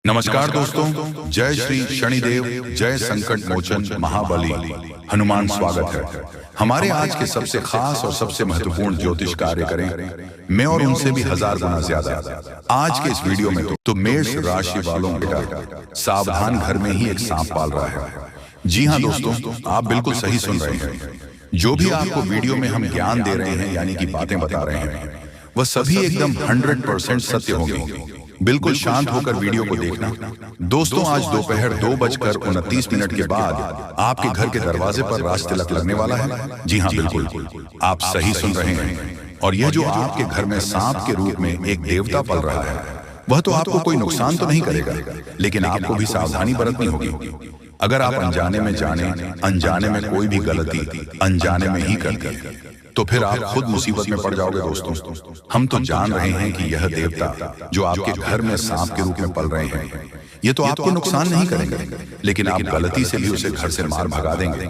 नमस्कार दोस्तों, जय श्री शनिदेव, जय संकट मोचन महाबली हनुमान। स्वागत है हमारे आज के सबसे खास और सबसे महत्वपूर्ण ज्योतिष कार्य करें मैं और उनसे भी 1000 गुना ज्यादा। आज के इस वीडियो में तो मेष राशि वालों का सावधान, घर में ही एक सांप पाल रहा है। जी हाँ दोस्तों, आप बिल्कुल सही सुन रहे हैं। जो भी आपको वीडियो में हम ज्ञान दे रहे हैं यानी कि बातें बता रहे हैं, वह सभी एकदम 100% सत्य होंगी। बिल्कुल शांत होकर वीडियो को देखना। दोस्तों, आज दोपहर 2:29 के बाद आपके घर के दरवाजे पर राज तिलक लगने वाला है। जी हाँ, बिल्कुल आप सही सुन रहे हैं। और यह जो आपके घर में सांप के रूप में एक देवता पल रहा है, वह तो आपको कोई नुकसान तो नहीं करेगा, लेकिन आपको भी सावधानी बरतनी होगी। अगर आप अनजाने में जाने, अनजाने में कोई भी गलती अनजाने में ही कर दी तो फिर आप खुद मुसीबत में पड़ जाओगे। दोस्तों, हम तो जान रहे हैं कि यह देवता जो आपके घर में सांप के रूप में पल रहे हैं, ये तो आपको नुकसान नहीं करेंगे, लेकिन आप गलती से भी उसे घर से मार भगा देंगे।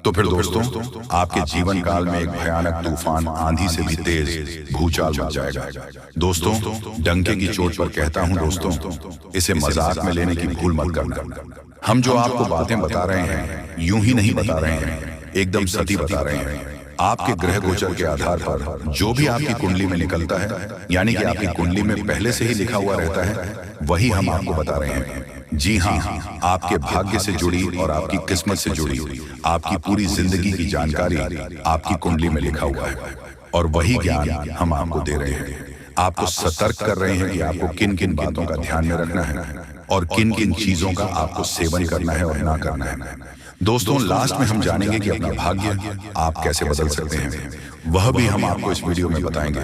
तो फिर दोस्तों, आपके जीवन काल में एक भयानक तूफान, आंधी से भी तेज भूचाल मच जाएगा। दोस्तों, डंके की चोट पर कहता हूं दोस्तों, इसे मजाक में लेने की भूल मत करना। हम जो आपको बातें बता रहे हैं, यूं ही नहीं बता रहे हैं, एकदम सही बता रहे हैं। आपके ग्रह गोचर के आधार पर जो भी आपकी कुंडली में निकलता है, यानी कि आपकी कुंडली में पहले से ही लिखा हुआ रहता है, वही हम आपको बता रहे हैं। जी हाँ, आपके भाग्य से जुड़ी और आपकी किस्मत से जुड़ी आपकी पूरी जिंदगी की जानकारी आपकी कुंडली में लिखा हुआ है, और वही ज्ञान हम आपको दे रहे हैं। आपको सतर्क कर रहे हैं कि आपको किन किन बातों का ध्यान में रखना है और किन किन चीजों का आपको सेवन करना है और ना करना है। दोस्तों, लास्ट में हम जानेंगे कि अपना भाग्य आप कैसे बदल सकते हैं, वह भी हम आपको इस वीडियो में बताएंगे।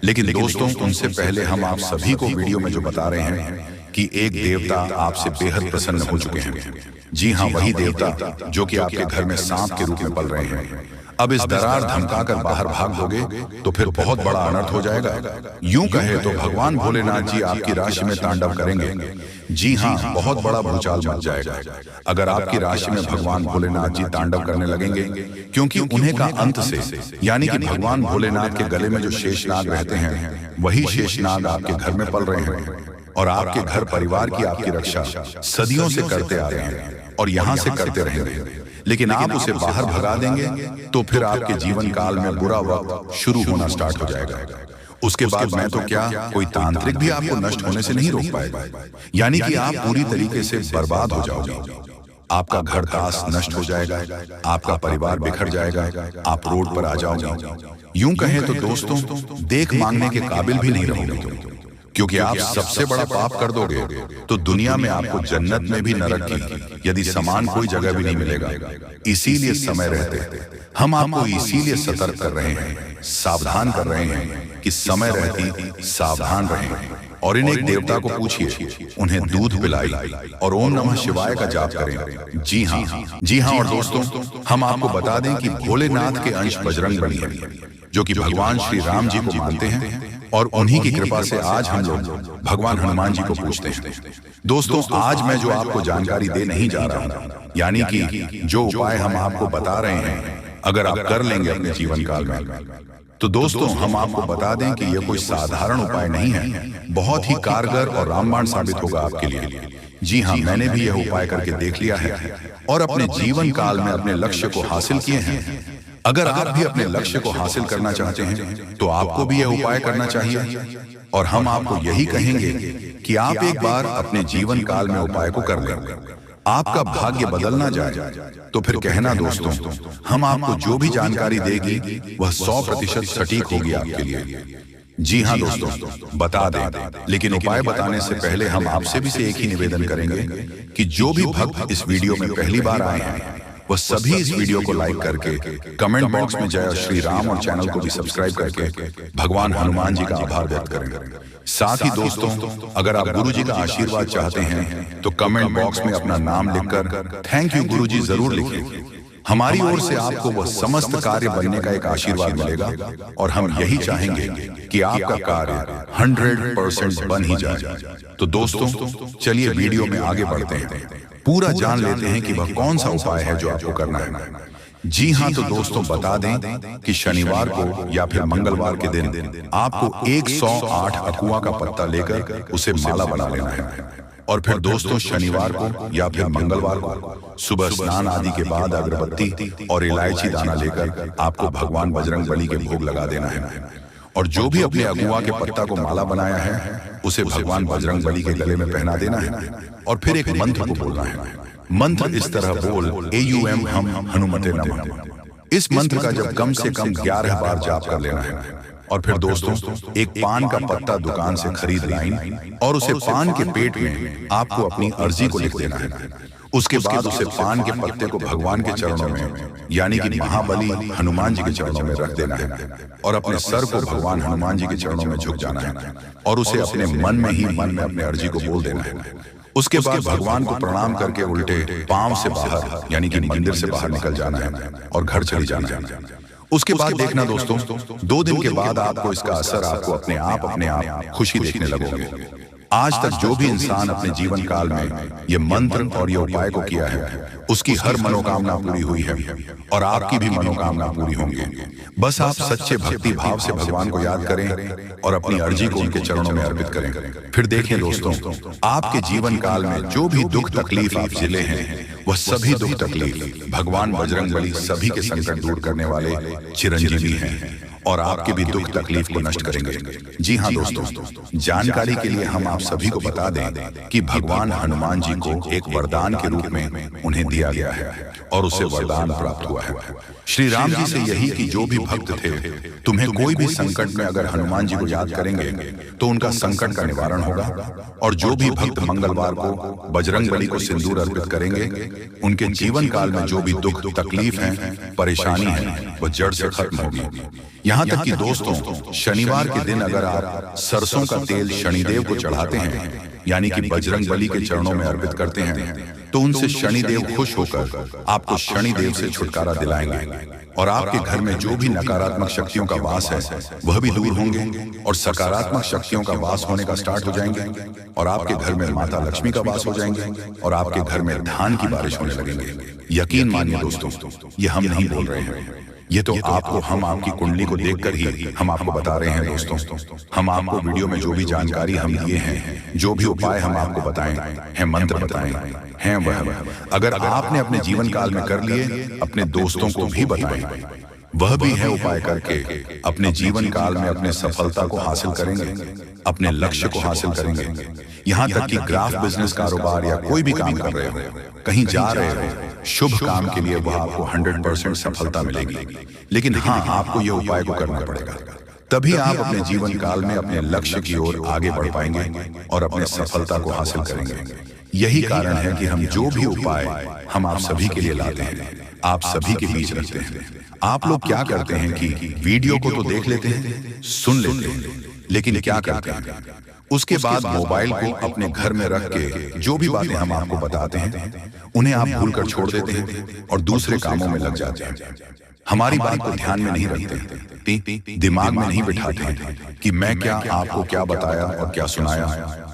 लेकिन दोस्तों, उनसे पहले हम आप सभी को वीडियो में जो बता रहे हैं कि एक देवता आपसे बेहद प्रसन्न हो चुके हैं। जी हाँ, वही देवता जो कि आपके घर में सांप के रूप में पल रहे हैं। अब इस दरार धमकाकर बाहर भाग दोगे तो फिर बहुत बड़ा अनर्थ हो जाएगा। यूं कहे तो भगवान भोलेनाथ जी आपकी राशि में तांडव करेंगे। जी हाँ, बहुत बड़ा भूचाल मच जाएगा अगर आपकी राशि में भगवान भोलेनाथ जी तांडव करने लगेंगे, क्योंकि उन्हें का अंत से, यानी कि भगवान भोलेनाथ के गले में जो शेषनाग रहते हैं, वही शेषनाग आपके घर में पल रहे हैं और आपके घर परिवार की आपकी रक्षा सदियों से करते आ रहे हैं और यहाँ से करते रहेंगे। लेकिन आप उसे बाहर भगा देंगे तो फिर आपके जीवन काल में बुरा वक्त शुरू होना स्टार्ट हो जाएगा। उसके बाद मैं तो क्या, कोई तांत्रिक भी आपको नष्ट होने से नहीं रोक पाएगा, यानी कि आप पूरी तरीके से बर्बाद हो जाओगे। आपका घर तास नष्ट हो जाएगा, आपका परिवार बिखर जाएगा, आप रोड पर आ जाओगे। यूं कहें तो दोस्तों, देख मांगने के काबिल भी नहीं रहोगे, क्योंकि आप सबसे बड़ा पाप कर दोगे तो दुनिया में आपको जन्नत में भी नरक की यदि समान कोई जगह भी नहीं मिलेगा। इसीलिए समय रहते हम आपको इसीलिए सतर्क कर रहे हैं, सावधान कर रहे हैं कि समय रहती सावधान रहें। और इन एक देवता को पूछिए, उन्हें दूध पिलाई और ओम नमः शिवाय का जाप करें। जी हाँ। और दोस्तों, हम आपको बता दें कि भोलेनाथ के अंश बजरंग बली है, जो कि भगवान श्री राम जी को मानते हैं, और उन्हीं की कृपा से आज हम लोग भगवान हनुमान जी को पूजते हैं। दोस्तों, आज मैं जो आपको जानकारी दे नहीं जा रहा हूं, यानी कि जो उपाय हम आपको बता रहे हैं, अगर आप कर लेंगे अपने जीवन काल में, तो दोस्तों हम आपको बता दें कि यह कोई साधारण उपाय नहीं है, बहुत ही कारगर और रामबाण साबित होगा आपके लिए। जी हाँ, मैंने भी यह उपाय करके देख लिया है और अपने जीवन काल में अपने लक्ष्य को हासिल किए हैं। अगर आप भी अपने लक्ष्य को हासिल करना चाहते हैं तो आपको भी यह उपाय करना चाहिए, और हम आपको यही कहेंगे कि आप एक बार अपने जीवन काल में उपाय को कर लें। आपका भाग्य बदल ना जाए तो फिर कहना दोस्तों, हम आपको जो भी जानकारी देगी वह 100% सटीक होगी आपके लिए। जी हाँ दोस्तों, बता दें, लेकिन उपाय बताने से पहले हम आपसे भी से एक ही निवेदन करेंगे कि जो भी भक्त इस वीडियो में पहली बार आए हैं, वह सभी इस वीडियो को लाइक करके कमेंट बॉक्स में जय श्री राम और चैनल को भी सब्सक्राइब करके भगवान हनुमान जी का आभार व्यक्त करें। साथ ही दोस्तों, अगर आप गुरु जी का आशीर्वाद चाहते हैं तो कमेंट बॉक्स में अपना नाम लिखकर थैंक यू गुरु जी जरूर लिखें। हमारी ओर से आपको वह समस्त कार्य बनने का एक आशीर्वाद मिलेगा, और हम यही चाहेंगे कि आपका कार्य 100% बन ही जाए। तो दोस्तों, चलिए वीडियो में आगे बढ़ते हैं, पूरा जान लेते हैं कि वह कौन सा उपाय है जो आपको करना है। जी हाँ, तो दोस्तों बता दें कि शनिवार को या फिर मंगलवार के दिन आपको 108 अकुआ का पत्ता लेकर उसे माला बना लेना है। और फिर दोस्तों शनिवार को या फिर मंगलवार को सुबह स्नान आदि के बाद अगरबत्ती और इलायची दाना लेकर आपको भगवान बजरंग बली के भोग लगा देना है। और जो भी अपने अगुआ के पत्ता को माला बनाया है उसे भगवान बजरंग बली के गले में पहना देना है। और फिर एक मंत्र को बोलना है। मंत्र इस तरह बोल AUM हम हनुमते नमः। इस मंत्र का जब कम से कम 11 बार जाप कर लेना है। और फिर दोस्तों एक पान का पत्ता दुकान से खरीद लाइन और उसे पान के पेट में आपको अपनी अर्जी को लिख देना है। उसके बाद उसे पान के पत्ते को भगवान के चरणों में यानी कि महाबली हनुमान जी के चरणों में रख देना है और अपने सर को भगवान हनुमान जी के चरणों में झुक जाना है और उसे अपने मन में अपने अर्जी को बोल देना है। उसके बाद भगवान को प्रणाम करके उल्टे पांव से बाहर यानी कि मंदिर से बाहर निकल जाना है और घर चली जाना है। उसके बाद देखना दोस्तों 2 दिन के बाद आपको इसका असर आपको अपने आप खुशी देखने लगोगे। आज तक जो भी इंसान अपने जीवन काल में ये मंत्र और ये उपाय को किया है उसकी हर मनोकामना पूरी हुई है और आपकी भी मनोकामना पूरी होंगी। बस आप सच्चे भक्ति भाव से भगवान को याद करें और अपनी अर्जी को उनके चरणों में अर्पित करें। फिर देखें दोस्तों आपके जीवन काल में जो भी दुख तकलीफ आप झेले हैं वह सभी दुख तकलीफ भगवान बजरंग बली सभी के संकट दूर करने वाले चिरंजीवी हैं और आपके भी दुख तकलीफ को नष्ट करेंगे। जी हाँ दोस्तों, जानकारी के लिए हम आप सभी को बता दें कि भगवान हनुमान जी को एक वरदान के रूप में उन्हें दिया गया है और उसे वरदान प्राप्त हुआ है श्री राम जी से यही कि जो भी भक्त थे तुम्हें कोई भी संकट में अगर हनुमान जी को याद करेंगे तो उनका संकट का निवारण होगा। और जो भी भक्त मंगलवार को बजरंग बली को सिंदूर अर्पित करेंगे उनके जीवन काल में जो भी दुख तकलीफ है परेशानी है वह जड़ से खत्म होगी। यहाँ तक कि दोस्तों शनिवार के दिन अगर आप सरसों का तेल शनिदेव को चढ़ाते हैं यानी कि बजरंग बली के चरणों में अर्पित करते हैं तो उनसे शनिदेव खुश होकर आपको शनिदेव से छुटकारा दिलाएंगे और आपके घर में जो भी नकारात्मक शक्तियों का वास है वह भी दूर होंगे और सकारात्मक शक्तियों का वास होने का स्टार्ट हो जाएंगे और आपके घर में माता लक्ष्मी का वास हो जाएंगे और आपके घर में धान की बारिश होने लगेंगे। यकीन मानिए दोस्तों ये हम नहीं बोल रहे हैं, ये तो आपको हम आपकी कुंडली को देखकर ही हम आपको बता रहे हैं दोस्तों। हम आपको वीडियो में जो भी जानकारी हम दिए हैं जो भी उपाय हम आपको बताएं हैं मंत्र बताएं हैं वह अगर आपने अपने जीवन काल में कर लिए अपने दोस्तों को भी बताएं वह भी है उपाय करके अपने जीवन काल में अपने सफलता को हासिल करेंगे अपने लक्ष्य को हासिल करेंगे। यहाँ तक कि ग्राफ बिजनेस कारोबार या कोई भी काम कर रहे हो कहीं जा रहे हो शुभ काम के लिए वह आपको 100% सफलता मिलेगी। लेकिन हाँ आपको यह उपाय को करना पड़ेगा तभी आप अपने जीवन काल में अपने लक्ष्य की ओर आगे बढ़ पाएंगे और अपने सफलता को हासिल करेंगे। यही कारण है कि हम जो भी उपाय हम आप सभी के लिए लाते हैं आप सभी के बीच रखते हैं। आप लोग क्या करते हैं कि वीडियो को तो देख लेते हैं सुन लेते हैं लेकिन क्या करते हैं उसके बाद मोबाइल को अपने घर में रख के जो भी बातें हम आपको बताते हैं उन्हें आप भूलकर छोड़ देते हैं और दूसरे कामों में लग जाते हैं। हमारी बात को ध्यान में नहीं रखते दिमाग में नहीं बिठाते हैं कि मैं क्या आपको क्या बताया और क्या सुनाया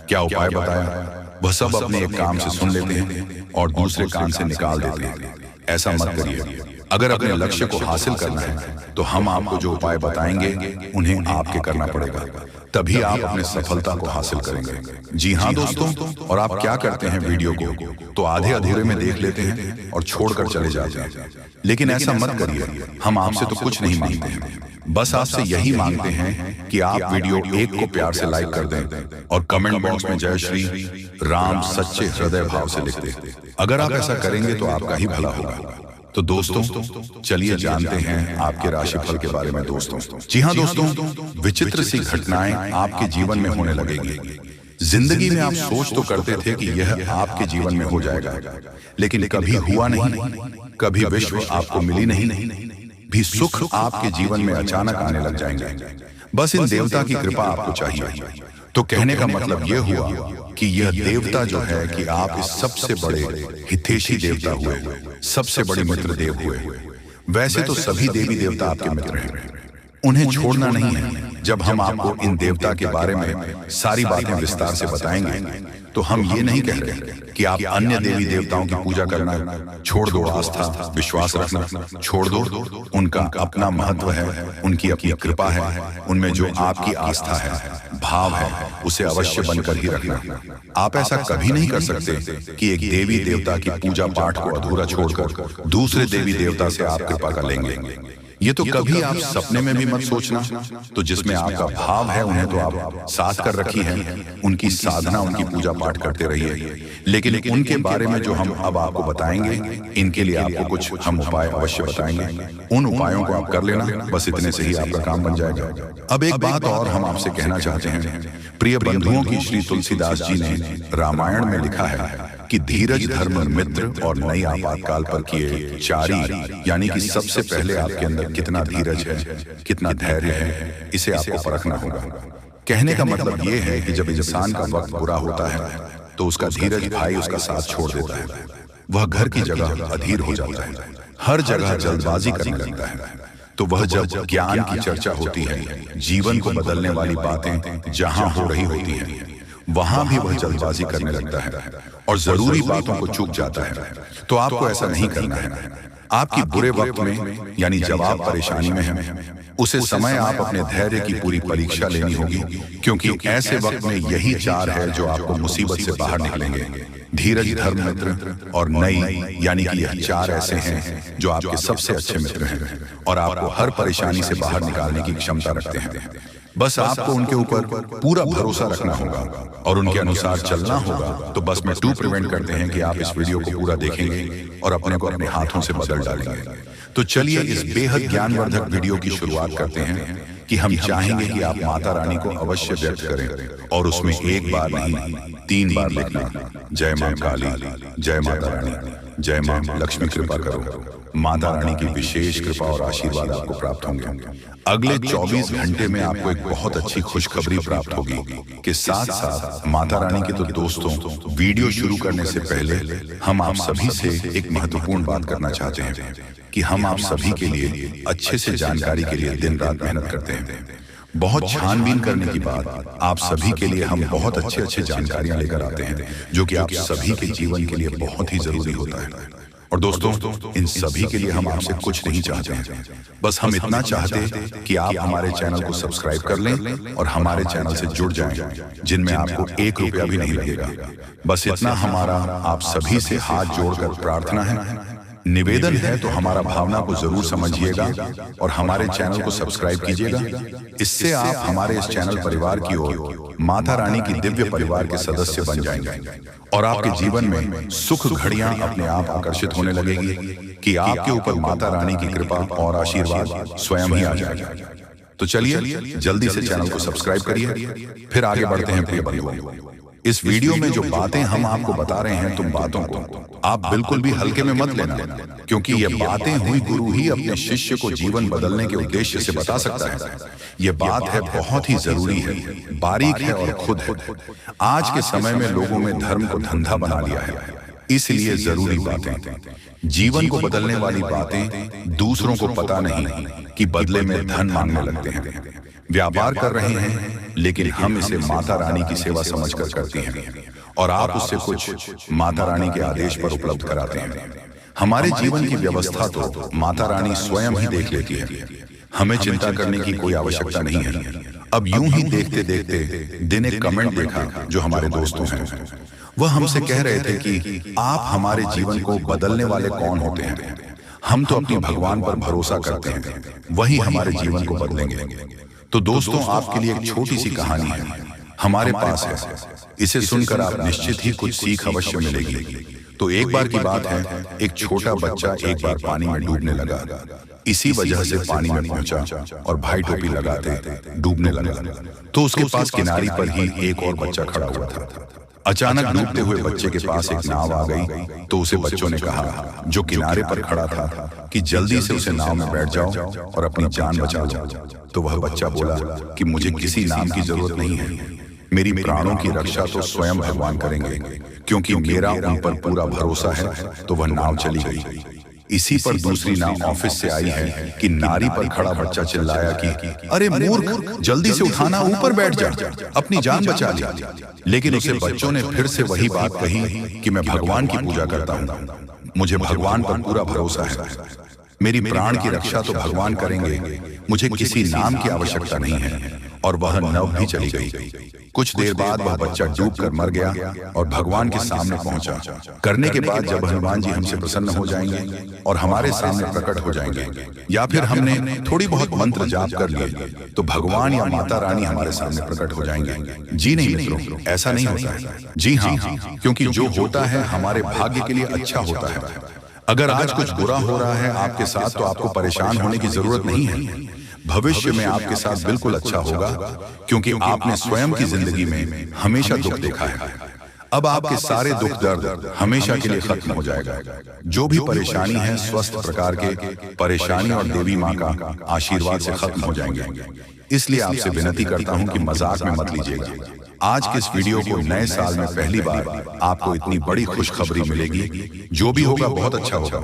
क्या उपाय बताया वह सब अपने एक काम से सुन लेते हैं और दूसरे काम से निकाल देते हैं। ऐसा मत करिए। अगर अपने लक्ष्य को हासिल करना है तो हम आपको जो उपाय बताएंगे उन्हें आपके करना पड़ेगा तभी आप अपने सफलता को हासिल करेंगे। जी हाँ दोस्तों, और आप क्या करते हैं वीडियो को तो आधे अधूरे में देख लेते हैं और छोड़कर चले जाते हैं। लेकिन ऐसा मत करिए, हम आपसे तो कुछ नहीं मांगते हैं, बस आपसे यही मांगते हैं कि आप वीडियो एक को प्यार से लाइक कर दें और कमेंट बॉक्स में जय श्री राम सच्चे हृदय भाव से लिख दें। अगर आप ऐसा करेंगे तो आपका ही भला होगा। तो दोस्तों चलिए जानते हैं आपके राशिफल के बारे में दोस्तों। जी हाँ दोस्तों, विचित्र सी घटनाएं आपके जीवन में होने लगेगी। जिंदगी में आप सोच तो करते थे कि यह आपके जीवन में हो जाएगा, लेकिन कभी हुआ नहीं। कभी विश्व आपको मिली नहीं, भी सुख आपके जीवन में अचानक आने लग जाएंगे। बस इन देवता की कृपा आपको चाहिए। तो कहने का मतलब यह हुआ कि यह देवता जो है कि आप इस सबसे बड़े हितैषी देवता हुए, सबसे बड़े मित्र देव हुए। वैसे तो सभी देवी देवता आपके मित्र हैं, उन्हें छोड़ना नहीं है। जब हम आपको इन देवता के बारे में सारी बातें विस्तार से बताएंगे तो हम ये नहीं कह रहे कि आप अन्य देवी देवताओं की पूजा करना छोड़ दो, आस्था विश्वास रखना छोड़ दो। उनका अपना महत्व है, उनकी अपनी कृपा है, उनमें जो आपकी आस्था है भाव है उसे अवश्य बनकर ही रखना। आप ऐसा कभी नहीं कर सकते कि एक देवी देवता की पूजा पाठ को अधूरा छोड़कर दूसरे देवी देवता से आप कृपा कर लेंगे। ये तो कभी आप सपने में भी मत सोचना। तो जिसमें आपका भाव है उन्हें तो आप साथ कर रखी है, उनकी साधना, उनकी पूजा पाठ करते रहिए। लेकिन उनके बारे में जो हम अब आपको बताएंगे, इनके लिए आपको कुछ हम उपाय अवश्य बताएंगे। उन उपायों को आप कर लेना, बस इतने से ही आपका काम बन जाएगा। अब एक बात और हम आपसे कहना चाहते हैं। प्रिय बंधुओं की श्री तुलसीदास जी ने रामायण में लिखा है कि धीरज धर्म मित्र और नई आपातकाल पर किए चारी, यानी कि सबसे पहले आपके अंदर कितना धीरज है, कितना धैर्य है, इसे आपको परखना होगा। कहने का मतलब ये है कि जब इंसान का वक्त बुरा होता है तो उसका धीरज भाई उसका साथ छोड़ देता है। वह घर की जगह अधीर हो जाता है, हर जगह जल्दबाजी करने लगता है। तो वह जब ज्ञान की चर्चा होती है, जीवन को बदलने वाली बातें जहां हो रही होती हैं, वहां भी वह जल्दबाजी करने लगता है और जरूरी बातों को चूक जाता है। तो आपको ऐसा नहीं करना है। आपकी बुरे वक्त में, यानी जब आप परेशानी में हैं, उसे समय आप अपने धैर्य की पूरी परीक्षा लेनी होगी, क्योंकि ऐसे वक्त में यही चार है जो आपको मुसीबत से बाहर निकलेंगे। धीरज, धर्म मित्र और नई, यानी कि यह चार ऐसे हैं जो आपके सबसे अच्छे मित्र हैं और आपको हर परेशानी से बाहर निकालने की क्षमता रखते हैं। बस आपको उनके ऊपर पूरा भरोसा रखना होगा और उनके अनुसार चलना होगा। तो बस में टू प्रिवेंट करते हैं कि आप इस वीडियो को पूरा देखेंगे और अपने को अपने हाथों से बदल डालेंगे। तो चलिए इस बेहद ज्ञानवर्धक वीडियो की शुरुआत करते हैं कि हम चाहेंगे कि आप माता रानी को अवश्य व्यक्त करें और उसमें एक बार नहीं 3 बार लिखना, जय मां काली, जय माता रानी, जय मां लक्ष्मी, कृपा करो। माता रानी की विशेष कृपा और आशीर्वाद आपको प्राप्त होंगे। अगले 24 घंटे में आपको एक बहुत अच्छी खुशखबरी प्राप्त होगी कि साथ साथ माता रानी के तो दोस्तों, वीडियो शुरू करने से पहले हम आप सभी से एक महत्वपूर्ण बात करना चाहते हैं कि हम आप सभी के लिए अच्छे से जानकारी के लिए दिन रात मेहनत करते हैं। बहुत छानबीन करने की बाद आप सभी के लिए हम बहुत अच्छे जानकारियां लेकर आते हैं जो कि आप सभी के जीवन के लिए बहुत ही जरूरी होता है। और दोस्तों, इन सभी के लिए हम आपसे कुछ नहीं चाहते हैं, बस हम इतना चाहते हैं कि आप हमारे चैनल को सब्सक्राइब कर लें और हमारे चैनल से जुड़ जाएं, जिनमें आपको 1 रुपया भी नहीं लगेगा। बस इतना हमारा आप सभी से हाथ जोड़कर प्रार्थना है, निवेदन है। तो हमारा भावना को जरूर समझिएगा और हमारे चैनल को सब्सक्राइब कीजिएगा। इससे आप हमारे इस चैनल परिवार की ओर माता रानी की दिव्य परिवार के सदस्य बन जाएंगे और आपके जीवन में सुख घड़ियां अपने आप आकर्षित होने लगेगी कि आपके ऊपर माता रानी की कृपा और आशीर्वाद स्वयं ही आ जाएगा। तो चलिए जल्दी से चैनल को सब्सक्राइब करिए, फिर आगे बढ़ते हैं। प्रिय बंधुओं, इस वीडियो में जो बातें हम आपको बता रहे हैं, तुम बातों को आप बिल्कुल भी हल्के में मत लेना, क्योंकि ये बातें हुई गुरु ही अपने शिष्य को जीवन बदलने के उद्देश्य से बता सकता है। ये बात है बहुत ही जरूरी है, बारीक है और खुद है। आज के समय में लोगों में धर्म को धंधा बना लिया है, इसलिए जरूरी बातें, जीवन को बदलने वाली बातें दूसरों को पता नहीं कि बदले में धन मांगने लगते हैं। व्यापार कर रहे हैं, लेकिन हम इसे माता रानी की सेवा समझकर करते हैं और आप उससे कुछ माता रानी के आदेश पर उपलब्ध कराते हैं। हमारे जीवन की व्यवस्था तो माता रानी स्वयं ही देख लेती है, हमें चिंता करने की कोई आवश्यकता नहीं है। अब यूं ही देखते देखते दिन एक कमेंट देखा जो हमारे दोस्तों हैं, वह हमसे कह रहे थे कि आप हमारे जीवन को बदलने वाले कौन होते हैं? हम तो अपने भगवान पर भरोसा करते हैं, वही हमारे जीवन को बदलेंगे। तो दोस्तों, आपके लिए एक छोटी सी कहानी है हमारे पास है, इसे सुनकर आप निश्चित ही कुछ सीख अवश्य मिलेगी। तो एक बार की बात है, एक छोटा बच्चा एक बार पानी में डूबने लगा। इसी वजह से पानी में पहुंचा और भाई टोपी लगाते डूबने लगा। तो उसके पास किनारे पर ही एक और बच्चा खड़ा हुआ था। अचानक डूबते हुए बच्चे के पास एक नाव आ गई, तो उसे बच्चों ने कहा जो किनारे पर खड़ा था कि जल्दी से उसे नाव में बैठ जाओ और अपनी जान बचा लो। तो वह बच्चा बोला कि मुझे किसी नाम की जरूरत नहीं है, मेरी प्राणों की रक्षा तो स्वयं भगवान करेंगे, क्योंकि मेरा उन पर पूरा भरोसा है। तो वह नाव चली गई। इसी पर दूसरी नाव ऑफिस से आई है कि नारी पर खड़ा बच्चा चिल्लाया कि अरे मूर्ख, जल्दी से उठाना, ऊपर बैठ जा, अपनी जान बचा ले। लेकिन उसे बच्चों ने फिर से वही बात कही कि मैं भगवान की पूजा करता हूँ, मुझे भगवान पर पूरा भरोसा है, मेरी प्राण की रक्षा तो भगवान करेंगे, मुझे किसी नाम की आवश्यकता नहीं है। और वह नव भी चली गई। कुछ देर बाद वह बच्चा डूबकर मर गया और भगवान के सामने पहुंचा। करने के बाद जब हनुमान जी हमसे प्रसन्न हो जाएंगे और हमारे सामने प्रकट हो जाएंगे, या फिर हमने थोड़ी बहुत मंत्र जाप कर लिए, तो भगवान या माता रानी हमारे सामने प्रकट हो जाएंगे। जी नहीं मित्रों, ऐसा नहीं होता है। जी हाँ, क्योंकि जो होता है हमारे भाग्य के लिए अच्छा होता है। अगर आज कुछ बुरा हो रहा है आपके साथ, तो आपको परेशान होने की जरूरत नहीं है। भविष्य में आपके साथ बिल्कुल अच्छा होगा, क्योंकि आपने स्वयं की जिंदगी में हमेशा दुख देखा है। अब आपके सारे दुख दर्द हमेशा के लिए खत्म हो जाएगा। जो भी परेशानी है, स्वस्थ प्रकार के परेशानी और देवी माँ का आशीर्वाद से खत्म हो जाएंगे। इसलिए आपसे विनती करता हूँ कि मजाक में मत लीजिएगा। आज के इस वीडियो को नए साल में पहली बार आपको इतनी बड़ी खुशखबरी मिलेगी। जो भी होगा बहुत अच्छा होगा।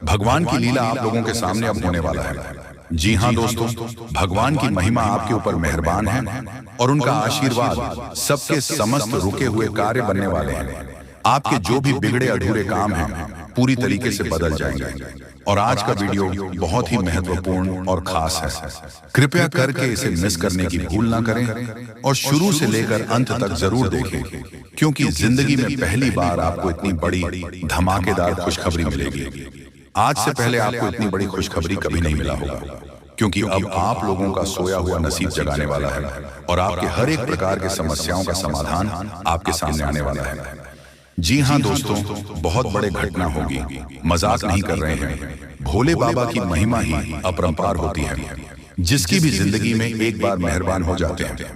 भगवान की लीला आप लोगों के सामने अब होने वाला है। जी हाँ दोस्तों, भगवान की महिमा आपके ऊपर मेहरबान है और उनका आशीर्वाद सबके समस्त रुके हुए कार्य बनने वाले हैं। आपके जो भी बिगड़े अधूरे काम हैं पूरी तरीके से बदल जाएंगे। और आज का वीडियो बहुत ही महत्वपूर्ण और खास है। कृपया करके इसे मिस करने की भूल ना करें और शुरू से लेकर अंत तक जरूर देखें, क्योंकि जिंदगी में पहली बार आपको इतनी बड़ी धमाकेदार खुशखबरी मिलेगी। आज से पहले आपको इतनी बड़ी खुशखबरी कभी नहीं मिला होगा, क्योंकि अब आप लोगों का सोया हुआ नसीब जगाने वाला है और आपके हर एक प्रकार की समस्याओं का समाधान आपके सामने आने वाला है। जी हाँ दोस्तों, बहुत बड़े घटना होगी, मजाक नहीं कर रहे हैं। भोले बाबा की महिमा ही अपरंपार होती है। जिसकी भी जिंदगी में एक बार मेहरबान हो जाते हैं,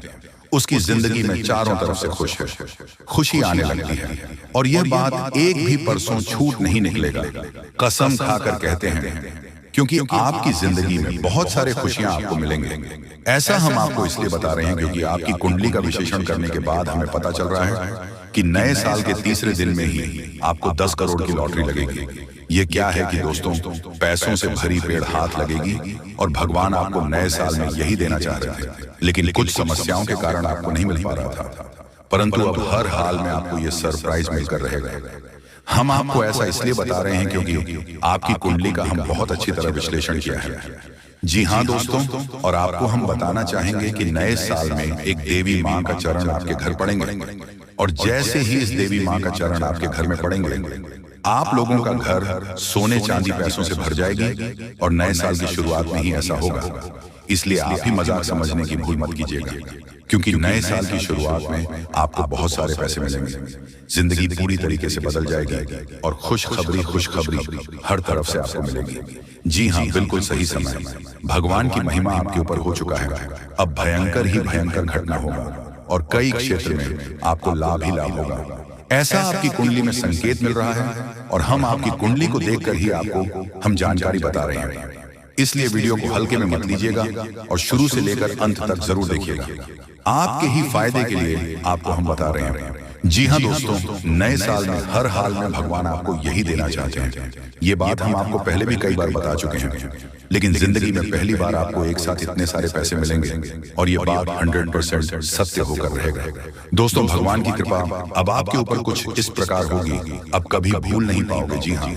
उसकी जिंदगी में चारों तरफ से खुशी आने लगती है। और यह बात एक भी परसों छूट नहीं निकलेगा, कसम खाकर कहते हैं, क्योंकि आपकी जिंदगी में बहुत सारे खुशियां आपको मिलेंगे। ऐसा हम आपको इसलिए बता रहे हैं क्योंकि आपकी कुंडली का विश्लेषण करने के बाद हमें पता चल रहा है कि नए साल के तीसरे दिन में ही आपको 10 करोड़ की लॉटरी लगेगी। ये क्या है कि दोस्तों, पैसों से भरी पेड़ हाथ लगेगी और भगवान आपको नए साल में यही देना चाह रहे थे, लेकिन कुछ समस्याओं के कारण आपको नहीं मिल पा रहा था। परंतु अब हर हाल में आपको ये सरप्राइज मिलकर रहेगा। हम आपको ऐसा इसलिए बता रहे हैं क्योंकि आपकी कुंडली का हम बहुत अच्छी तरह विश्लेषण किया है। जी हाँ दोस्तों, और आपको हम बताना चाहेंगे कि नए साल में एक देवी माँ का चरण आपके घर पड़ेंगे, और जैसे ही इस देवी माँ का चरण आपके घर में पड़ेंगे, आप लोगों का घर सोने चांदी पैसों से भर जाएगी। और नए साल की शुरुआत में ही ऐसा होगा, इसलिए आप ही मजाक समझने की भूल मत कीजिएगा, क्योंकि नए साल की शुरुआत में आपको बहुत सारे पैसे मिलेंगे, जिंदगी पूरी तरीके से बदल जाएगी और खुशखबरी हर तरफ से आपको मिलेगी। जी हाँ, बिल्कुल सही समय, भगवान की महिमा आपके ऊपर हो चुका है। अब भयंकर ही भयंकर घटना होगा और कई क्षेत्र में आपको लाभ ही लाभ होगा। ऐसा आपकी कुंडली में संकेत मिल रहा है और हम आपकी कुंडली को देखकर ही आपको हम जानकारी बता रहे हैं। इसलिए वीडियो को हल्के में मत लीजिएगा और शुरू से लेकर अंत तक जरूर देखिएगा। आपके ही फायदे के लिए आपको हम बता रहे हैं। जी हाँ दोस्तों, नए साल में हर हाल में भगवान आपको यही देना चाहते हैं। ये बात हम आपको पहले भी कई बार बता चुके हैं, लेकिन जिंदगी में पहली बार आपको एक साथ इतने सारे पैसे मिलेंगे और ये बात 100% सत्य होकर रहेगा। दोस्तों, भगवान की कृपा अब आपके ऊपर कुछ इस प्रकार होगी, अब कभी भूल नहीं पाओगे। जी हाँ।